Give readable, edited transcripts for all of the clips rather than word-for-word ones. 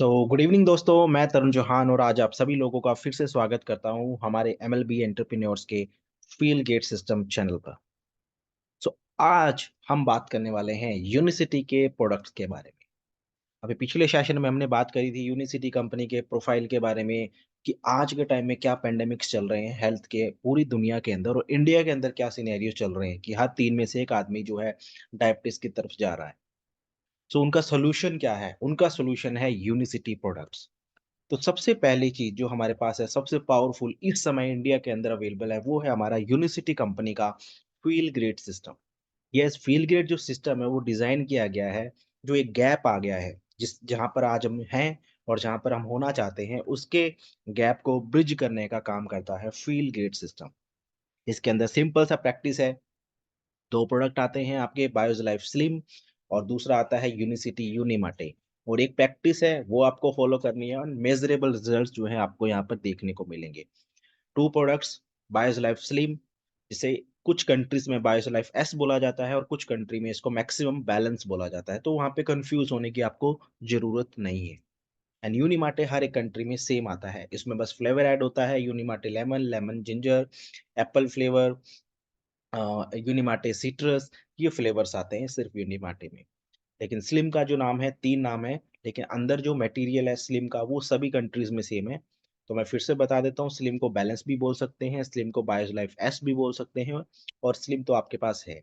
Good evening दोस्तों, मैं तरुण चौहान और आज आप सभी लोगों का फिर से स्वागत करता हूं हमारे एमएलबी एंटरप्रेन्योर्स के फील गेट सिस्टम चैनल पर। आज हम बात करने वाले हैं यूनिसिटी के प्रोडक्ट्स के बारे में। अभी पिछले सेशन में हमने बात करी थी यूनिसिटी कंपनी के प्रोफाइल के बारे में कि आज के टाइम में क्या पेंडेमिक्स चल रहे हैं हेल्थ के पूरी दुनिया के अंदर और इंडिया के अंदर क्या सिनेरियो चल रहे हैं कि हर 3 में से एक आदमी जो है डायबिटीज की तरफ जा रहा है। उनका सोल्यूशन क्या है? उनका सोल्यूशन है यूनिसिटी प्रोडक्ट्स। तो सबसे पहली चीज़ जो हमारे पास है, सबसे पावरफुल इस समय इंडिया के अंदर अवेलेबल है, वो है हमारा यूनिसिटी कंपनी का feel grade system. Yes, feel grade जो सिस्टम है, वो डिज़ाइन किया गया है, जो एक गैप आ गया है, जहाँ पर आज हम हैं और जहाँ पर हम होना चाहते हैं, उसके गैप को ब्रिज करने का काम करता है फील ग्रेड सिस्टम। इसके अंदर सिंपल सा प्रैक्टिस है, 2 प्रोडक्ट आते हैं आपके बायोज लाइफ स्लिम और दूसरा आता है यूनिसिटी यूनिमाटे और एक प्रैक्टिस है वो आपको फॉलो करनी है और मेजरेबल रिजल्ट्स जो है आपको यहाँ पर देखने को मिलेंगे। 2 प्रोडक्ट्स बायोज लाइफ स्लिम, जिसे कुछ कंट्रीज में बायोज लाइफ एस बोला जाता है और कुछ कंट्री में इसको मैक्सिमम बैलेंस बोला जाता है, तो वहाँ पे कंफ्यूज होने की आपको जरूरत नहीं है। एंड यूनिमाटे हर एक कंट्री में सेम आता है, इसमें बस फ्लेवर ऐड होता है, Unimate lemon, lemon ginger, apple flavour, Unimate citrus, ये फ्लेवर्स आते हैं सिर्फ यूनिमाटे में। लेकिन स्लिम का जो नाम है, 3 नाम है, लेकिन अंदर जो मटेरियल है स्लिम का वो सभी कंट्रीज़ में सेम है। तो मैं फिर से बता देता हूँ, स्लिम को बैलेंस भी बोल सकते हैं, स्लिम को बायोज लाइफ एस भी बोल सकते हैं और स्लिम तो आपके पास है।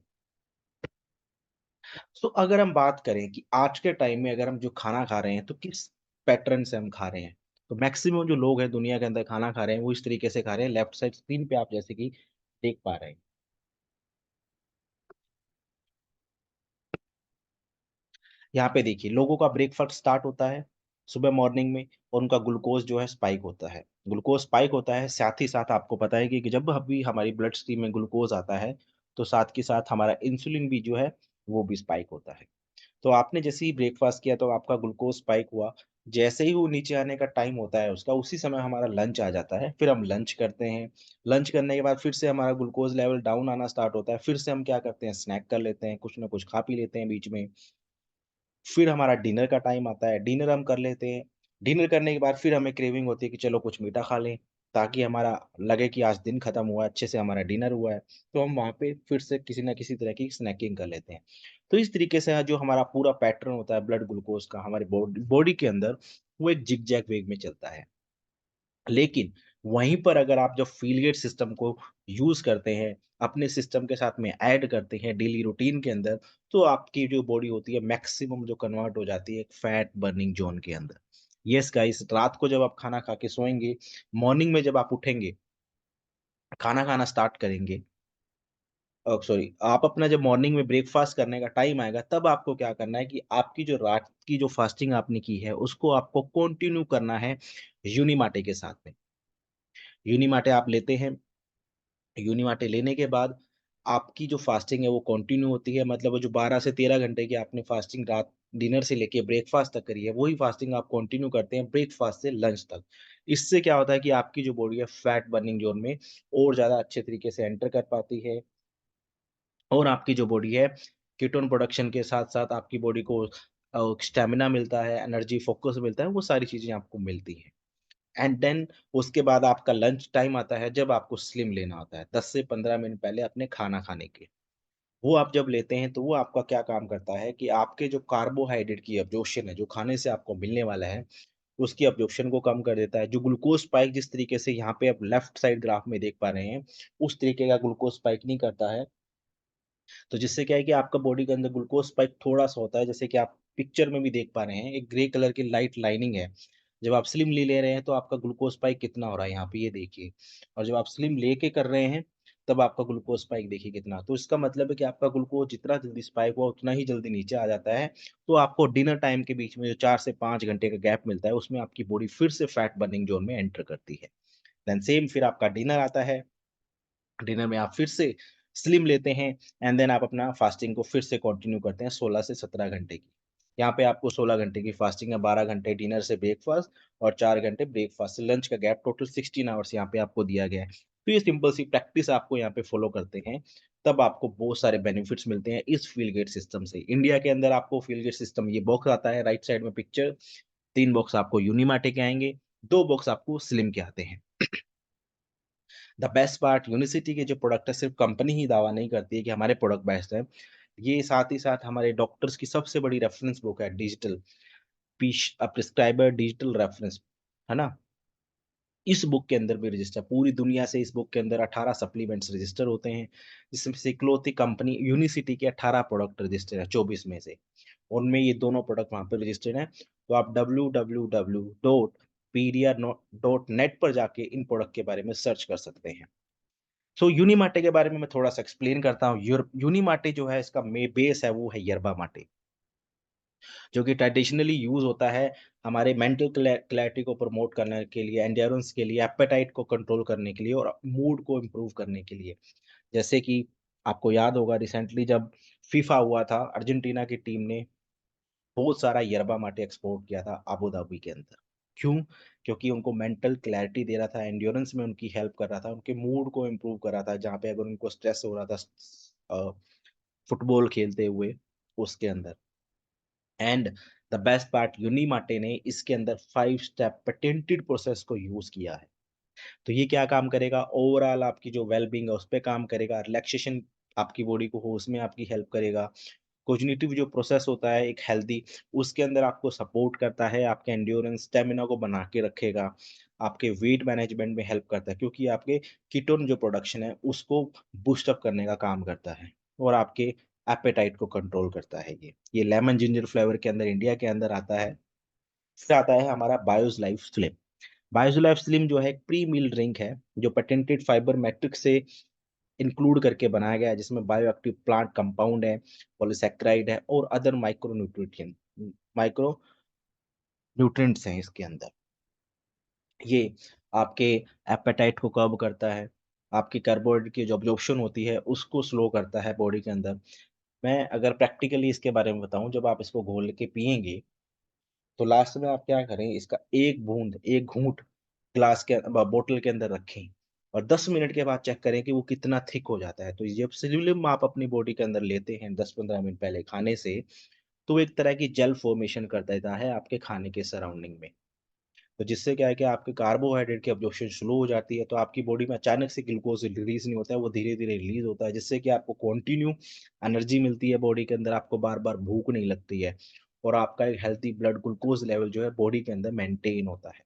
अगर हम बात करें कि आज के टाइम में अगर हम जो खाना खा रहे हैं, तो किस पैटर्न से हम खा रहे हैं? तो मैक्सिमम जो लोग हैं दुनिया के अंदर खाना खा रहे हैं, वो इस तरीके से खा रहे हैं, लेफ्ट साइड स्क्रीन पे आप जैसे कि देख पा रहे हैं। यहाँ पे देखिए, लोगों का ब्रेकफास्ट स्टार्ट होता है सुबह मॉर्निंग में और उनका ग्लूकोज जो है स्पाइक होता है। ग्लूकोज स्पाइक होता है, साथ ही साथ आपको पता है कि जब भी हमारी ब्लड स्ट्रीम में ग्लूकोज आता है, तो साथ के साथ हमारा इंसुलिन भी जो है, वो भी स्पाइक होता है। तो आपने जैसे ही ब्रेकफास्ट किया तो आपका ग्लूकोज स्पाइक हुआ। जैसे ही वो नीचे आने का टाइम होता है उसका, उसी समय हमारा लंच आ जाता है। फिर हम लंच करते हैं। लंच करने के बाद फिर से हमारा ग्लूकोज लेवल डाउन आना स्टार्ट होता है। फिर से हम क्या करते हैं, स्नैक कर लेते हैं, कुछ ना कुछ खा पी लेते हैं बीच में। फिर हमारा डिनर का टाइम आता है, डिनर हम कर लेते हैं। डिनर करने के बाद फिर हमें क्रेविंग होती है कि चलो कुछ मीठा खा लें, ताकि हमारा लगे कि आज दिन खत्म हुआ है, अच्छे से हमारा डिनर हुआ है। तो हम वहाँ पे फिर से किसी न किसी तरह की स्नैकिंग कर लेते हैं। तो इस तरीके से जो हमारा पूरा पैटर्न होता है ब्लड ग्लूकोज का हमारे बॉडी के अंदर, वो एक जिग-जैग वेग में चलता है। लेकिन वहीं पर अगर आप जब फ़ीलगेट सिस्टम को यूज़ करते हैं, अपने सिस्टम के साथ में ऐड करते हैं डेली रूटीन के अंदर, तो आपकी जो बॉडी होती है मैक्सिमम जो कन्वर्ट हो जाती है एक फैट बर्निंग ज़ोन के अंदर। येस गाइस, रात को जब आप खाना खा के सोएँगे, मॉर्निंग में जब आप उठेंगे, खाना खाना स्टार्ट करेंगे, सॉरी, आप अपना जब मॉर्निंग में ब्रेकफ़ास्ट करने का टाइम आएगा, तब आपको क्या करना है कि आपकी जो रात की जो फास्टिंग आपने की है, उसको आपको कंटिन्यू करना है यूनिमाटे के साथ में। यूनिमाटे आप लेते हैं, यूनिमाटे लेने के बाद आपकी जो फास्टिंग है वो कंटिन्यू होती है, मतलब वो जो 12 से 13 घंटे की आपने फास्टिंग रात डिनर से लेके ब्रेकफास्ट तक करी है, वही फास्टिंग आप कंटिन्यू करते हैं ब्रेकफास्ट से लंच तक। इससे क्या होता है कि आपकी जो बॉडी है फैट बर्निंग जोन में और ज़्यादा अच्छे तरीके से एंटर कर पाती है और आपकी जो बॉडी है कीटोन प्रोडक्शन के साथ-साथ आपकी बॉडी को स्टैमिना मिलता है, एनर्जी, फोकस मिलता है, वो सारी चीज़ें आपको मिलती हैं। एंड देन उसके बाद आपका लंच टाइम आता है जब आपको स्लिम लेना होता है 10 से 15 मिनट पहले अपने खाना खाने के। वो आप जब लेते हैं तो वो आपका क्या काम करता है कि आपके जो कार्बोहाइड्रेट की अब्ज़ॉर्प्शन है, जो खाने से आपको मिलने वाला है, उसकी अब्ज़ॉर्प्शन को कम कर देता है। जो ग्लूकोज़ स्पाइक जिस तरीके से यहाँ पे आप लेफ्ट साइड ग्राफ में देख पा रहे हैं, उस तरीके का ग्लूकोज़ स्पाइक नहीं करता है। तो जिससे क्या है कि आपका बॉडी के अंदर ग्लूकोज़ स्पाइक थोड़ा-सा होता है, जैसे कि आप पिक्चर में भी देख पा रहे हैं, एक ग्रे कलर की लाइट लाइनिंग है। जब आप स्लिम ले रहे हैं, तो आपका ग्लूकोज़ स्पाइक कितना हो रहा है, यहाँ पे ये देखिए। और जब आप स्लिम लेके कर रहे हैं, तब आपका ग्लूकोज़ स्पाइक देखिए कितना। तो इसका मतलब है कि आपका ग्लूकोज़ जितना जल्दी स्पाइक हुआ, उतना ही जल्दी नीचे आ जाता है। तो आपको डिनर टाइम के बीच में जो 4 से 5 घंटे का गैप मिलता है, उसमें आपकी बॉडी फिर से फैट बर्निंग ज़ोन में एंटर करती है। देन सेम फिर आपका डिनर आता है। डिनर में आप फिर से स्लिम लेते हैं एंड देन आप अपना फास्टिंग को फिर से कंटिन्यू करते हैं 16 से 17 घंटे की। यहाँ पे आपको 16 घंटे की फास्टिंग है, 12 घंटे डिनर से ब्रेकफास्ट और 4 घंटे ब्रेकफास्ट से लंच का गैप, टोटल 16 आवर्स यहाँ पे आपको दिया गया है। तो ये सिंपल सी प्रैक्टिस आपको यहाँ पे फॉलो करते हैं, तब आपको बहुत सारे बेनिफिट्स मिलते हैं इस फील गेट सिस्टम से। इंडिया के अंदर आपको फील गेट सिस्टम ये बॉक्स आता है राइट साइड में पिक्चर, 3 बॉक्स आपको यूनिमार्टे के आएँगे, 2 बॉक्स आपको स्लिम के आते हैं। द बेस्ट पार्ट यूनिसिटी के जो प्रोडक्ट है सिर्फ़ कंपनी ही दावा नहीं करती है कि हमारे प्रोडक्ट बेस्ट हैं। ये साथ ही साथ हमारे डॉक्टर्स की सबसे बड़ी रेफ़रेंस बुक है डिजिटल प्रिस्क्राइबर डिजिटल रेफ़रेंस, है ना? इस बुक के अंदर भी रजिस्टर पूरी दुनिया से इस बुक के अंदर 18 सप्लीमेंट्स रजिस्टर होते हैं, जिसमें से इकलौती कंपनी यूनिसिटी के 18 प्रोडक्ट रजिस्टर हैं 24 में से। उनमें ये दोनों प्रोडक्ट वहाँ पे रजिस्टर्ड हैं, तो आप www.pedia.net पर जाके इन प्रोडक्ट के बारे में सर्च कर सकते हैं। सो यूनिमार्टे के बारे में मैं थोड़ा-सा एक्सप्लेन करता हूँ। यूनिमार्टे जो है इसका बेस है वो है यर्बा माटे। जो कि ट्रेडिशनली यूज़ होता है हमारे मेंटल क्लैरिटी को प्रमोट करने के लिए, एंड्योरेंस के लिए, एपेटाइट को कंट्रोल करने के लिए और मूड को इम्प्रूव करने के लिए। जैसे कि आपको याद होगा रिसेंटली जब फीफा हुआ था, अर्जेंटीना की टीम ने बहुत सारा यर्बा माटे एक्सपोर्ट किया था अबू धाबी के अंदर। क्यों? क्योंकि उनको मेंटल क्लैरिटी दे रहा था, एंड्योरेंस में उनकी हेल्प कर रहा था, उनके मूड को इम्प्रूव कर रहा था, जहाँ पे अगर उनको स्ट्रेस हो रहा था फुटबॉल खेलते हुए उसके अंदर। एंड द बेस्ट पार्ट यूनिमाटे ने इसके अंदर 5 स्टेप पेटेंटेड प्रोसेस को यूज़ किया है। तो ये क्या काम करेगा ओवरऑल आपकी जो वेल-बीइंग है उस पे काम करेगा, रिलैक्सेशन आपकी बॉडी को हो उसमें आपकी हेल्प करेगा। कॉग्निटिव जो प्रोसेस होता है एक हेल्दी उसके अंदर आपको सपोर्ट करता है, आपके एंड्योरेंस स्टैमिना को बना के रखेगा, आपके वेट मैनेजमेंट में हेल्प करता है क्योंकि आपके कीटोन जो प्रोडक्शन है उसको बूस्ट अप करने का काम करता है और आपके एपेटाइट को कंट्रोल करता है ये। ये लेमन जिंजर फ्लेवर के अंदर इंडिया के अंदर आता है। फिर आता है हमारा BIOS life slim. BIOS life slim जो है एक प्री मील ड्रिंक है, जो पेटेंटेड फाइबर मैट्रिक्स से इंक्लूड करके बनाया गया है जिसमें बायोएक्टिव प्लांट कंपाउंड है, पॉलीसैकेराइड है और अदर माइक्रो न्यूट्रिएंट्स हैं इसके अंदर। ये आपके एपेटाइट को कर्ब करता है, आपकी कार्बोहाइड्रेट की जो अब्ज़ॉर्प्शन होती है उसको स्लो करता है बॉडी के अंदर। मैं अगर प्रैक्टिकली इसके बारे में बताऊँ जब आप इसको घोल के पिएँगे, तो लास्ट में आप क्या करें इसका 1 बूंद, 1 घूँट ग्लास के बॉटल के अंदर रखें और 10 मिनट के बाद चेक करें कि वो कितना थिक हो जाता है। तो जब स्लिम आप अपनी बॉडी के अंदर लेते हैं 10-15 मिनट पहले खाने से, तो वो एक तरह की जेल फ़ॉर्मेशन कर देता है आपके खाने के सराउंडिंग में। तो जिससे क्या है कि आपके कार्बोहाइड्रेट की अब्ज़ॉर्प्शन स्लो हो जाती है, तो आपकी बॉडी में अचानक से ग्लूकोज़ रिलीज़ नहीं होता है, वो धीरे-धीरे रिलीज़ होता है, जिससे कि आपको कंटिन्यू एनर्जी मिलती है बॉडी के अंदर, आपको बार-बार भूख नहीं लगती है और आपका एक हेल्थी ब्लड ग्लूकोज़ लेवल जो है बॉडी के अंदर मेंटेन होता है।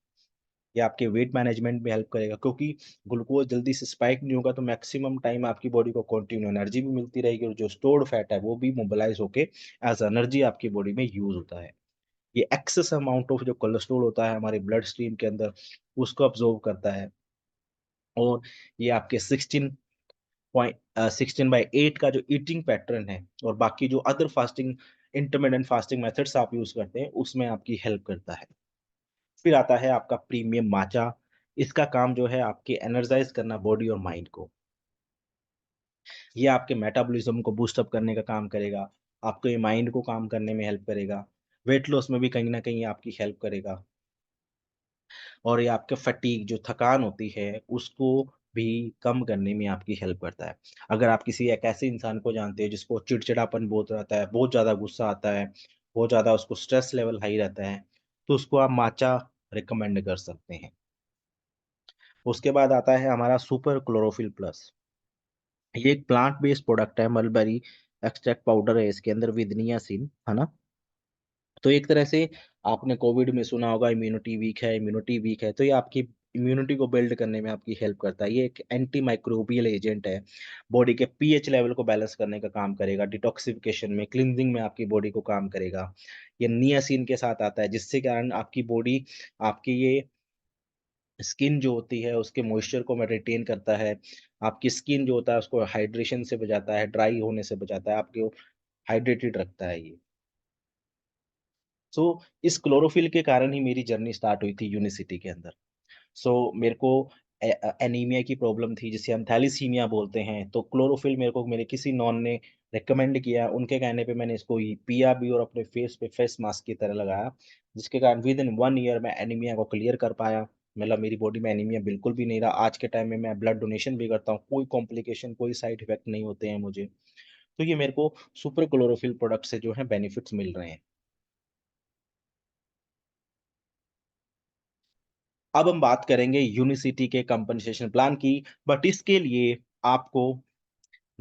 ये आपके वेट मैनेजमेंट में हेल्प करेगा क्योंकि ग्लूकोज़ जल्दी से स्पाइक नहीं होगा, तो मैक्सिमम टाइम आपकी बॉडी को कंटिन्यू एनर्जी भी मिलती रहेगी और जो स्टोर्ड फैट है, वो भी मोबिलाइज़ होके एज़ एनर्जी आपकी बॉडी में यूज़ होता है। ये एक्सेस अमाउंट ऑफ जो कोलेस्ट्रॉल होता है हमारे ब्लड स्ट्रीम के अंदर, उसको अब्ज़ॉर्ब करता है और ये आपके 16/8 का जो ईटिंग पैटर्न है और बाकी जो other fasting intermittent fasting methods आप यूज़ करते हैं, उसमें आपकी हेल्प करता है। फिर आता है आपका प्रीमियम माचा, इसका काम जो है आपके एनर्जाइज़ करना बॉडी और माइंड को। ये आपके मेटाबॉलिज़्म को बूस्ट अप करने का काम करेगा, आपके माइंड को काम करने में हेल्प करेगा, वेट लॉस में भी कहीं न कहीं आपकी हेल्प करेगा। और ये आपके फटीग जो थकान होती है, उसको भी कम करने में आपकी हेल्प करता है। अगर आप किसी एक ऐसे इंसान को जानते हैं जिसको चिड़चिड़ापन बहुत रहता है, बहुत ज़्यादा गुस्सा आता है, बहुत ज़्यादा उसको स्ट्रेस लेवल हाई रहता है, तो उसको आप माचा रिकमेंड कर सकते हैं। उसके बाद आता है हमारा सुपर क्लोरोफिल प्लस। ये एक प्लांट बेस्ड प्रोडक्ट है, मलबेरी एक्सट्रैक्ट पाउडर है इसके अंदर विद नियासिन, है ना? तो एक तरह से आपने कोविड में सुना होगा इम्यूनिटी वीक है, तो ये आपकी इम्यूनिटी को बिल्ड करने में आपकी हेल्प करता है। ये एक एंटी माइक्रोबियल एजेंट है, बॉडी के पीएच लेवल को बैलेंस करने का काम करेगा, डिटॉक्सिफिकेशन में, क्लींजिंग में आपकी बॉडी को काम करेगा। ये नियासिन के साथ आता है जिससे कारण आपकी बॉडी आपकी ये स्किन जो होती है उसके मॉइस्चर को रिटेन करता है, आपकी स्किन जो होता है उसको हाइड्रेशन से बचाता है, ड्राई होने से बचाता है, आपको हाइड्रेटेड रखता है ये। सो इस क्लोरोफिल के कारण ही मेरी जर्नी स्टार्ट हुई थी यूनिसिटी के अंदर। सो मेरे को एनीमिया की प्रॉब्लम थी जिसे हम थैलेसीमिया बोलते हैं, तो क्लोरोफिल मेरे को मेरे किसी नॉन ने रिकमेंड किया, उनके कहने पे मैंने इसको पिया भी और अपने फेस पे फेस मास्क की तरह लगाया, जिसके कारण विदिन 1 ईयर मैं एनीमिया को क्लियर कर पाया। मतलब मेरी बॉडी में एनीमिया बिल्कुल भी नहीं रहा। आज के टाइम में मैं ब्लड डोनेशन भी करता हूँ, कोई कॉम्प्लिकेशन, कोई साइड इफेक्ट नहीं होते हैं मुझे। तो ये मेरे को सुपर क्लोरोफिल प्रोडक्ट से जो है बेनिफिट्स मिल रहे हैं। अब हम बात करेंगे यूनिसिटी के कंपनसेशन प्लान की, बट इसके लिए आपको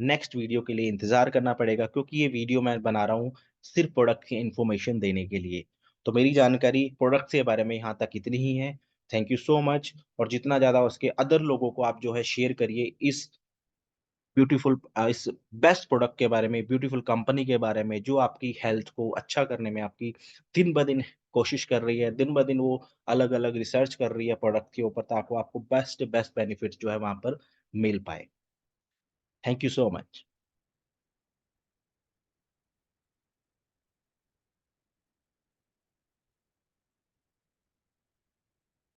नेक्स्ट वीडियो के लिए इंतज़ार करना पड़ेगा क्योंकि ये वीडियो मैं बना रहा हूँ सिर्फ़ प्रोडक्ट की इन्फॉर्मेशन देने के लिए। तो मेरी जानकारी प्रोडक्ट के बारे में यहाँ तक इतनी ही है। थैंक यू सो मच और जितना ज़्यादा हो सके अदर लोगों को आप जो है शेयर करिए इस बेस्ट प्रोडक्ट के बारे में, ब्यूटीफुल कंपनी के बारे में जो आपकी हेल्थ को अच्छा करने में आपकी दिन-ब-दिन कोशिश कर रही है, दिन-ब-दिन वो अलग-अलग रिसर्च कर रही है प्रोडक्ट के ऊपर ताकि आपको बेस्ट बेस्ट बेनिफिट्स जो है वहाँ पर मिल पाए। Thank you so much.